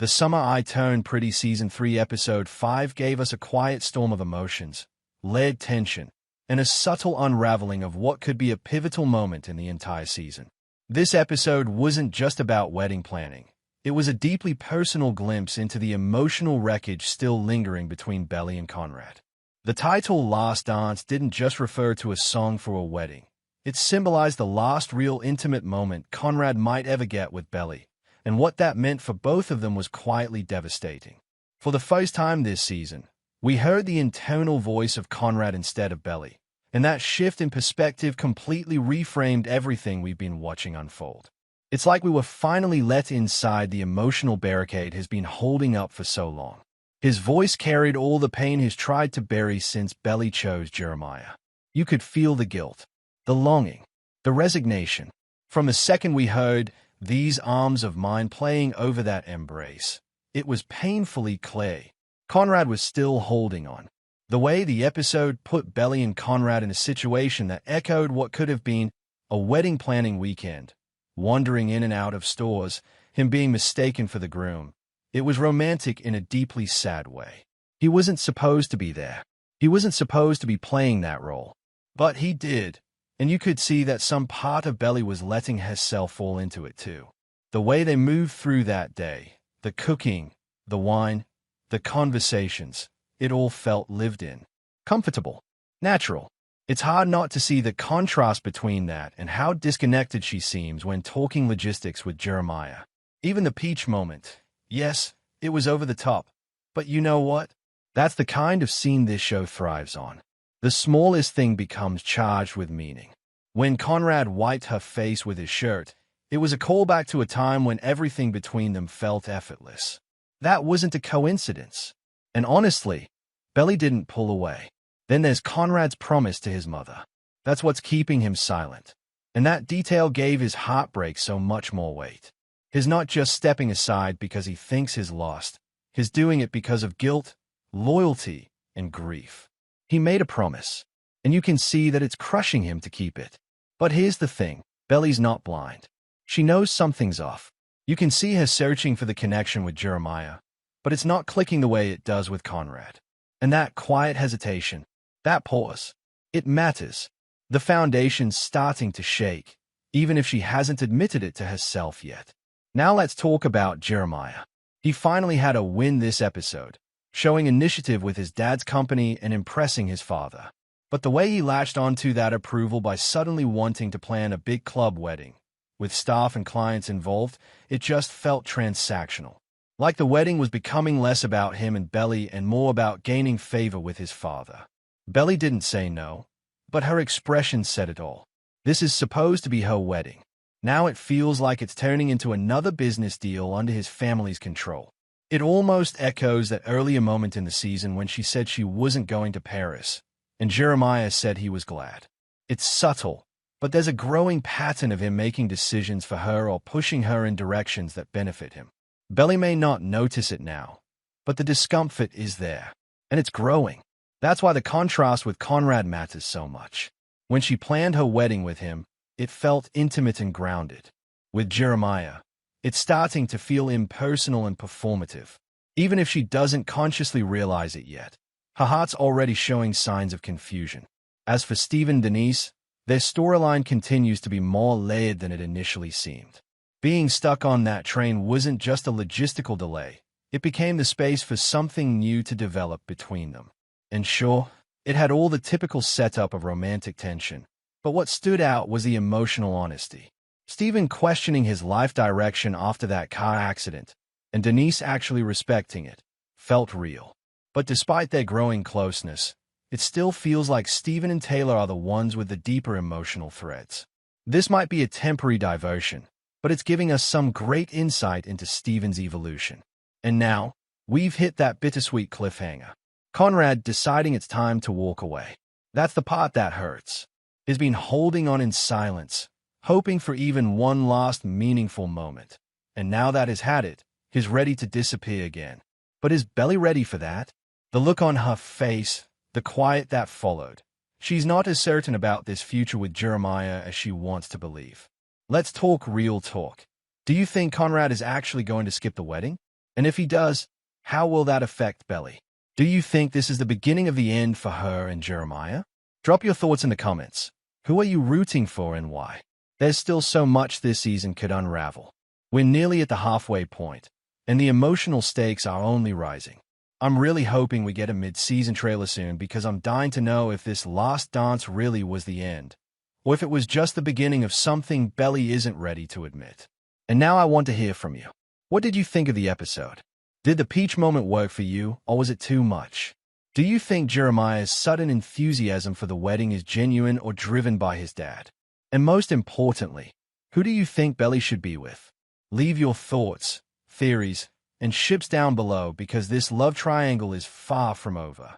The Summer I Turned Pretty Season 3 Episode 5 gave us a quiet storm of emotions, layered tension, and a subtle unraveling of what could be a pivotal moment in the entire season. This episode wasn't just about wedding planning. It was a deeply personal glimpse into the emotional wreckage still lingering between Belly and Conrad. The title Last Dance didn't just refer to a song for a wedding. It symbolized the last real intimate moment Conrad might ever get with Belly, and what that meant for both of them was quietly devastating. For the first time this season, we heard the internal voice of Conrad instead of Belly, and that shift in perspective completely reframed everything we've been watching unfold. It's like we were finally let inside the emotional barricade he's been holding up for so long. His voice carried all the pain he's tried to bury since Belly chose Jeremiah. You could feel the guilt, the longing, the resignation. From the second we heard, "These arms of mine" playing over that embrace, it was painfully clear Conrad was still holding on. The way the episode put Belly and Conrad in a situation that echoed what could have been a wedding planning weekend, wandering in and out of stores, him being mistaken for the groom. It was romantic in a deeply sad way. He wasn't supposed to be there. He wasn't supposed to be playing that role. But he did, and you could see that some part of Belly was letting herself fall into it too. The way they moved through that day, the cooking, the wine, the conversations, it all felt lived in, comfortable, natural. It's hard not to see the contrast between that and how disconnected she seems when talking logistics with Jeremiah. Even the peach moment. Yes, it was over the top. But you know what? That's the kind of scene this show thrives on. The smallest thing becomes charged with meaning. When Conrad wiped her face with his shirt, it was a callback to a time when everything between them felt effortless. That wasn't a coincidence. And honestly, Belly didn't pull away. Then there's Conrad's promise to his mother. That's what's keeping him silent. And that detail gave his heartbreak so much more weight. He's not just stepping aside because he thinks he's lost. He's doing it because of guilt, loyalty, and grief. He made a promise, and you can see that it's crushing him to keep it. But here's the thing, Belly's not blind. She knows something's off. You can see her searching for the connection with Jeremiah, but it's not clicking the way it does with Conrad. And that quiet hesitation, that pause, it matters. The foundation's starting to shake, even if she hasn't admitted it to herself yet. Now let's talk about Jeremiah. He finally had a win this episode, showing initiative with his dad's company and impressing his father. But the way he latched onto that approval by suddenly wanting to plan a big club wedding, with staff and clients involved, it just felt transactional. Like the wedding was becoming less about him and Belly and more about gaining favor with his father. Belly didn't say no, but her expression said it all. This is supposed to be her wedding. Now it feels like it's turning into another business deal under his family's control. It almost echoes that earlier moment in the season when she said she wasn't going to Paris, and Jeremiah said he was glad. It's subtle, but there's a growing pattern of him making decisions for her or pushing her in directions that benefit him. Belly may not notice it now, but the discomfort is there, and it's growing. That's why the contrast with Conrad matters so much. When she planned her wedding with him, it felt intimate and grounded. With Jeremiah, it's starting to feel impersonal and performative. Even if she doesn't consciously realize it yet, her heart's already showing signs of confusion. As for Steve and Denise, their storyline continues to be more layered than it initially seemed. Being stuck on that train wasn't just a logistical delay. It became the space for something new to develop between them. And sure, it had all the typical setup of romantic tension. But what stood out was the emotional honesty. Stephen questioning his life direction after that car accident, and Denise actually respecting it, felt real. But despite their growing closeness, it still feels like Stephen and Taylor are the ones with the deeper emotional threads. This might be a temporary diversion, but it's giving us some great insight into Stephen's evolution. And now, we've hit that bittersweet cliffhanger. Conrad deciding it's time to walk away. That's the part that hurts. He's been holding on in silence, hoping for even one last meaningful moment. And now that he's had it, he's ready to disappear again. But is Belly ready for that? The look on her face, the quiet that followed. She's not as certain about this future with Jeremiah as she wants to believe. Let's talk real talk. Do you think Conrad is actually going to skip the wedding? And if he does, how will that affect Belly? Do you think this is the beginning of the end for her and Jeremiah? Drop your thoughts in the comments. Who are you rooting for and why? There's still so much this season could unravel. We're nearly at the halfway point, and the emotional stakes are only rising. I'm really hoping we get a mid-season trailer soon because I'm dying to know if this last dance really was the end, or if it was just the beginning of something Belly isn't ready to admit. And now I want to hear from you. What did you think of the episode? Did the peach moment work for you, or was it too much? Do you think Jeremiah's sudden enthusiasm for the wedding is genuine or driven by his dad? And most importantly, who do you think Belly should be with? Leave your thoughts, theories, and ships down below because this love triangle is far from over.